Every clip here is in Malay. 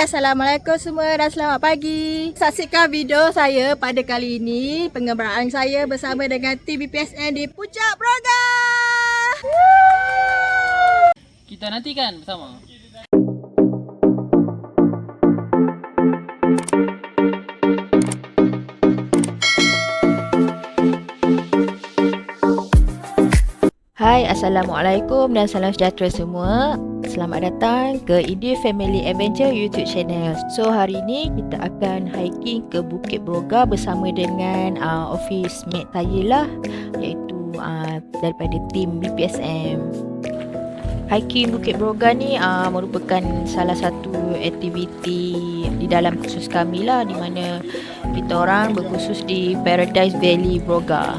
Assalamualaikum semua dan selamat pagi. Saksikan video saya pada kali ini, pengembaraan saya bersama dengan tim BPSN di Puncak Broga. Kita nantikan bersama. Hai, Assalamualaikum dan salam sejahtera semua. Selamat datang ke Indie Family Adventure YouTube channel. So hari ini kita akan hiking ke Bukit Broga bersama dengan office mate saya lah, iaitu daripada tim BPSM. Hiking Bukit Broga ni merupakan salah satu aktiviti di dalam kursus kami lah, di mana kita orang berkursus di Paradise Valley Broga.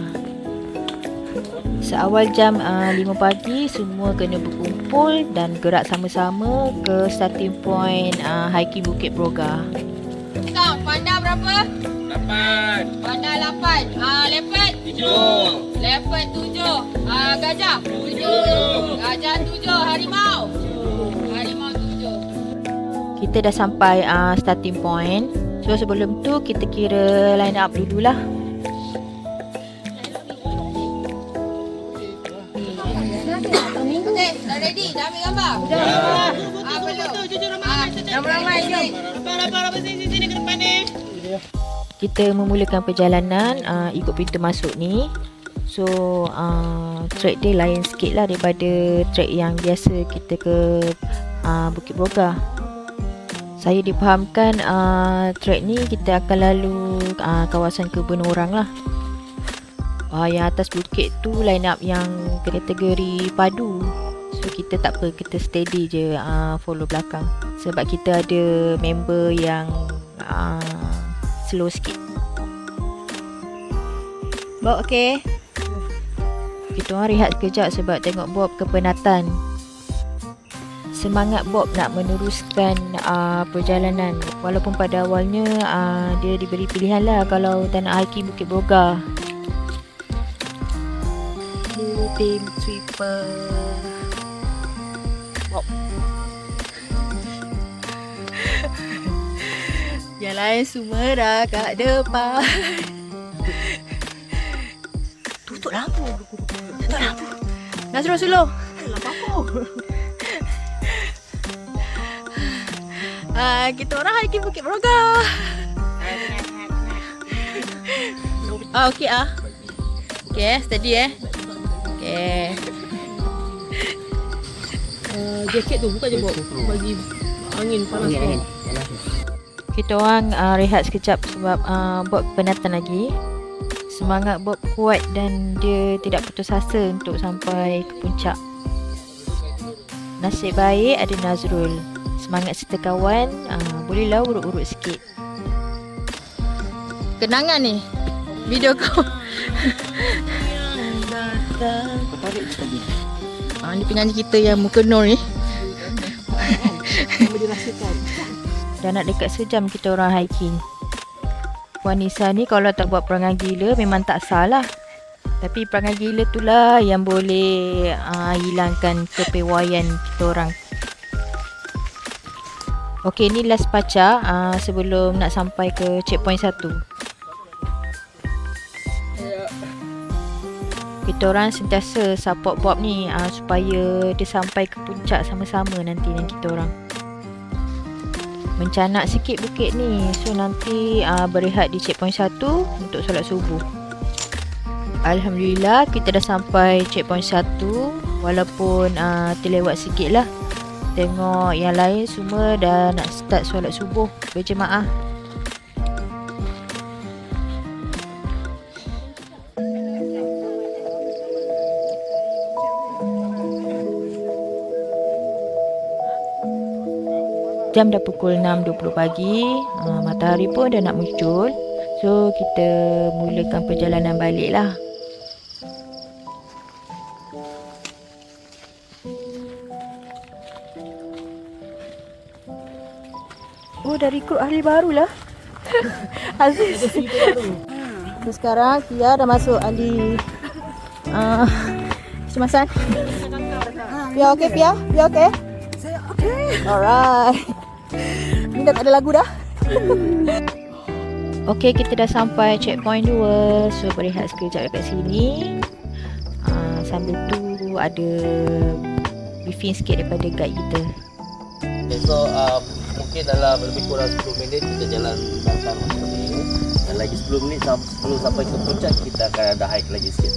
Seawal jam 5 pagi semua kena berkumpul dan gerak sama-sama ke starting point hiking Bukit Broga. Count, panda berapa? 8, Panda 8. Leopard 7, Leopard 7. Gajah 7. Gajah 7. Harimau 7. Kita dah sampai starting point. So sebelum tu kita kira line up dululah. Okay, dah ready? Dah ambil gambar? Dah. Belum. Ramai-ramai jom. Sini ke depan ni. Kita memulakan perjalanan ikut pintu masuk ni. So trek dia lain sikit lah daripada trek yang biasa kita ke Bukit Broga. Saya dipahamkan trek ni kita akan lalu kawasan kebun orang lah. Yang atas bukit tu line up yang kategori padu. So kita tak apa, kita steady je follow belakang. Sebab kita ada member yang slow sikit. Bob okey? Kita orang rehat sekejap sebab tengok Bob kepenatan. Semangat Bob nak meneruskan perjalanan. Walaupun pada awalnya dia diberi pilihan lah kalau tak nak hiking Bukit Broga. Tim sweeper Bob. Yang lain semua dah kat depan. Tutup lampu. Tutup lampu. Nazrul suluh. Kita orang hiking Bukit Broga. Okey okey, steady Okay. Jaket tu buka je Bob, bagi angin panas tu. Kita orang rehat sekejap sebab Bob penatan lagi. Semangat Bob kuat dan dia tidak putus asa untuk sampai ke puncak. Nasib baik ada Nazrul. Semangat serta kawan, bolehlah urut-urut sikit. Kenangan ni video kau. Ni penyanyi kita yang muka Nur ni. Boleh dirasakan. Dah nak dekat sejam kita orang hiking. Puan Nisa ni kalau tak buat perangai gila memang tak salah. Tapi perangai gila tu lah yang boleh hilangkan kepewaian kita orang. Okey, ni last pacar sebelum nak sampai ke checkpoint 1. Kita orang sentiasa support Bob ni supaya dia sampai ke puncak sama-sama nanti dengan kita orang. Mencanak sikit bukit ni. So nanti berehat di checkpoint 1 untuk solat subuh. Alhamdulillah kita dah sampai checkpoint 1 walaupun terlewat sikit lah. Tengok yang lain semua dah nak start solat subuh berjemaah. Jam dah pukul 6.20 pagi. Matahari pun dah nak muncul. So kita mulakan perjalanan balik lah. Oh, dah rekrut ahli baru lah. Aziz. So sekarang Kia dah masuk ahli kecemasan. Pia okey Pia? Pia okey? Saya okey. Alright. Ni dah tak ada lagu dah. Okey, kita dah sampai checkpoint 2. So berehat sekejap dekat sini. Sambil tu ada briefing sikit daripada guide kita. Okay, so mungkin dalam lebih kurang 10 minit kita jalan belakang macam ni. Dan lagi 10 minit sebelum sampai ke puncak kita akan ada hike lagi sikit.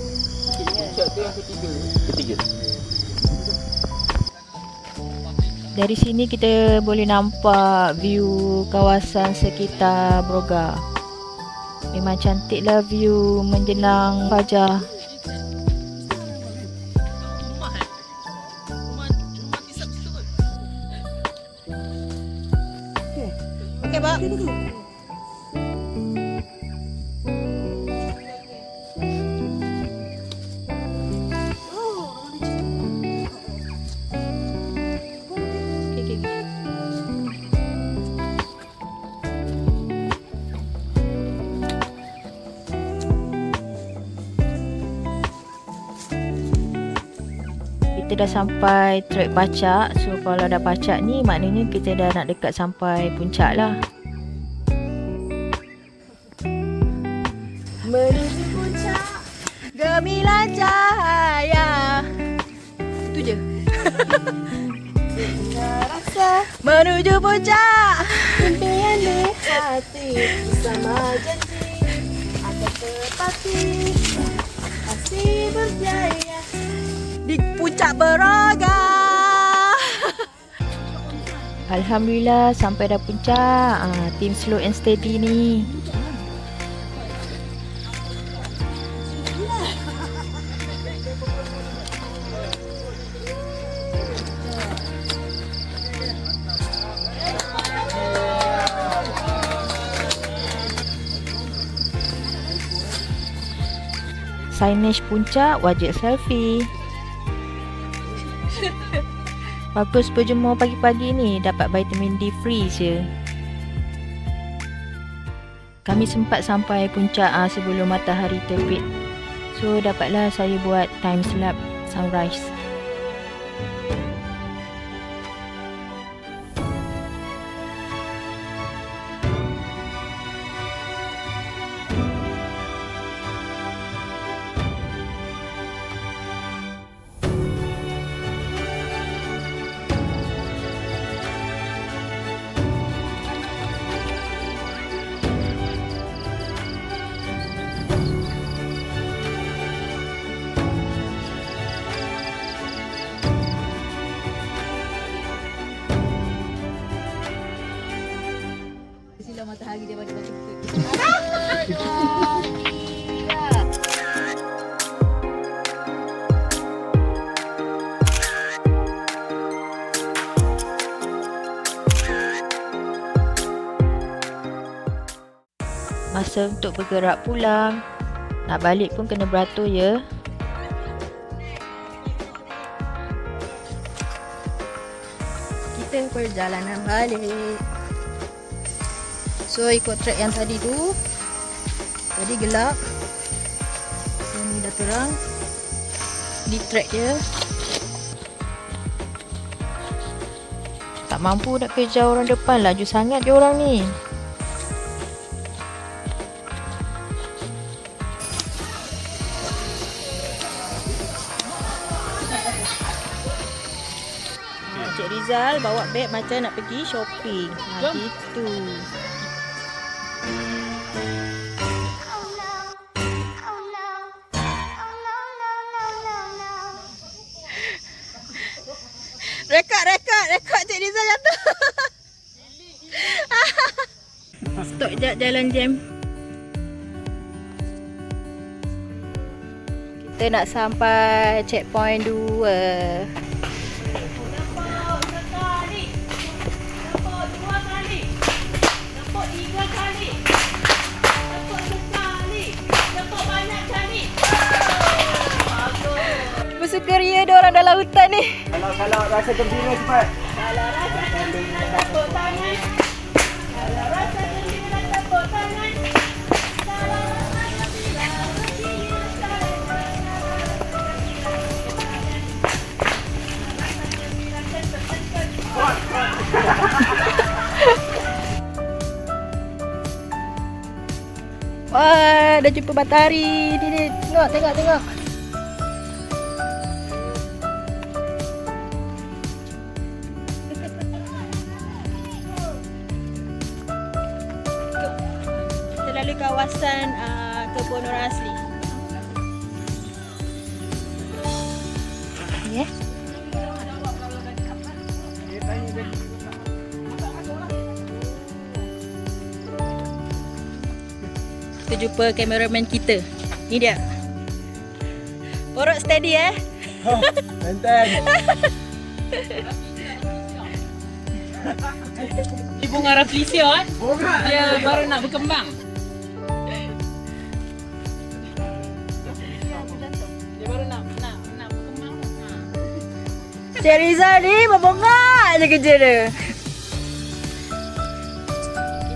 Puncak tu yang Ketiga. Dari sini kita boleh nampak view kawasan sekitar Broga. Memang cantiklah view menjelang fajar. Okey, Pak. Kita dah sampai trek Pacak. So kalau dah Pacak ni maknanya kita dah nak dekat sampai puncak lah. Menuju puncak gemilang cahaya. Itu je. Rasa menuju puncak impian di hati bersama janji akan tepati kasih berjaya di puncak Broga. Alhamdulillah sampai dah puncak. Tim slow and steady ni. Signage puncak wajib selfie. Bagus berjemur pagi-pagi ni, dapat vitamin D free je. Kami sempat sampai puncak sebelum matahari terbit. So dapatlah saya buat time lapse sunrise. Matahari dia bagi kita. Masa untuk bergerak pulang. Nak balik pun kena beratur ya. Kita perjalanan balik. So ikut trek yang tadi tu. Tadi gelap. So ni dah terang. Di trek dia. Tak mampu nak kejar orang depan, laju sangat dia orang ni. Cik Rizal bawa beg macam nak pergi shopping. Gitu. Rekod Cik Rizal jatuh. Stop sekejap jalan jam. Kita nak sampai checkpoint 2. Bersukaria dia orang dalam hutan ni. Kalau rasa gembira cepat. Kalau rasa gembira tepuk tangan. Kalau rasa gembira tepuk tangan. Kalau rasa gembira Wah, dah jumpa matahari. Ni, tengok. Kita lalu kawasan kebun orang asli. Ya. Kita jumpa kameraman kita. Ni dia. Borok steady Benten. Ni bunga rafflesia Dia baru nak berkembang. Dia baru nak berkembang. Cik Rizal ni membongak je kerja dia.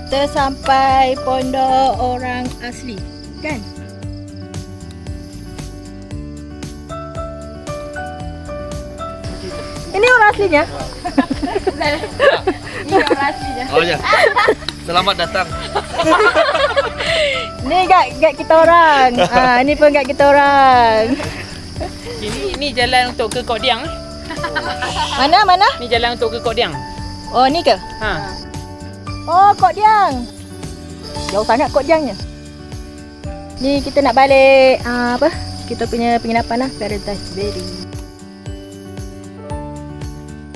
Kita sampai pondok orang asli, kan? Ini orang aslinya? Ini orang aslinya. Oh ya. Selamat datang. Ni guide kita orang. Ni pun guide kita orang. Ini jalan untuk ke Kok Diang. Mana? Ni jalan untuk ke Kok Diang. Oh, ni ke? Ha. Oh, Kok Diang. Jauh sangat Kok Diangnya. Ni kita nak balik apa? Kita punya penginapan lah, Paradise Valley.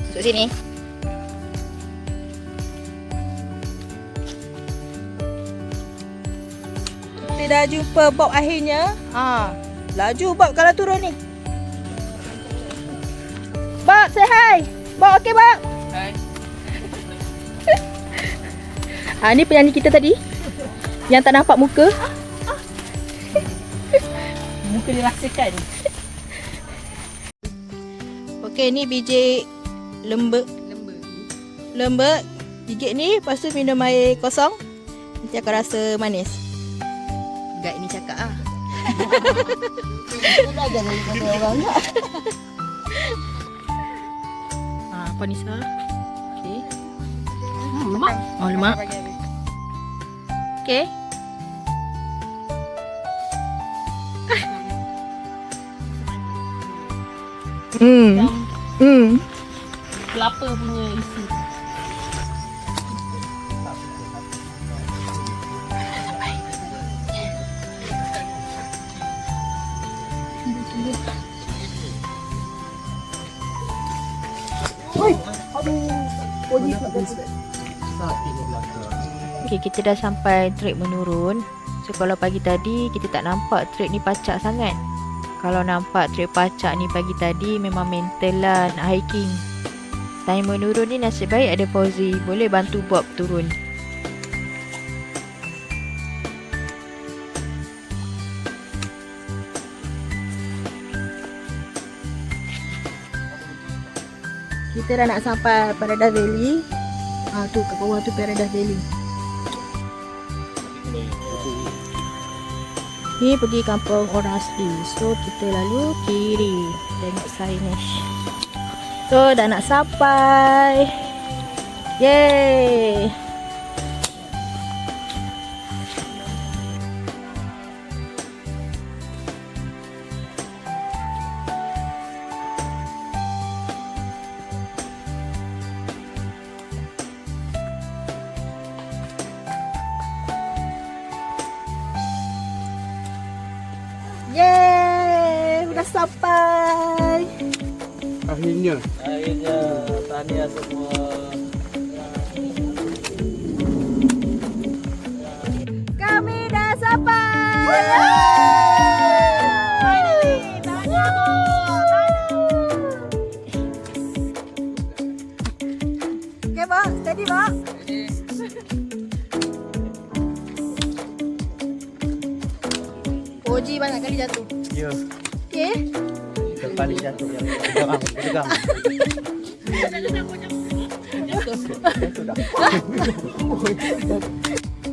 Duduk sini. Kita dah jumpa Bob akhirnya. Laju Bob kalau turun ni. Bob, say hi. Bob, okey Bob? Hai. Ni penyanyi kita tadi yang tak nampak muka. Muka dia rasakan. Okey, ni biji lembek. Gigit ni, lepas tu minum air kosong. Nanti akan rasa manis. Guide ni cakap ah. Dah jangan kata orang nak. Apa ni sah? Okey. Lemak. Oh, lemak. Okey. Kelapa punya isi. Okey, kita dah sampai trek menurun. So kalau pagi tadi kita tak nampak trek ni pacak sangat. Kalau nampak trek pacak ni pagi tadi memang mental lah nak hiking. Time menurun ni nasib baik ada Fauzi, boleh bantu Bob turun. Kita dah nak sampai Paradise Valley. Tu kat bawah tu Paradise Valley. Ni pergi kampung orang asli. So kita lalu kiri. Tengok signage. So dah nak sampai. Yeay. Yeay, udah sampai. Akhirnya. Tahniah semua. Kami dah sampai. Okay, Mak. Steady, Mak. Oji banyak kali jatuh. Ya. Okay. Kembali jatuh yang pegang.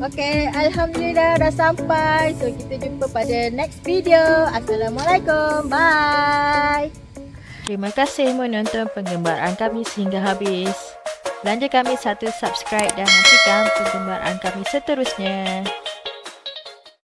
Okay, Alhamdulillah dah sampai. So kita jumpa pada next video. Assalamualaikum. Bye. Terima kasih menonton penggembaraan kami sehingga habis. Belanja kami satu subscribe dan nantikan penggembaraan kami seterusnya.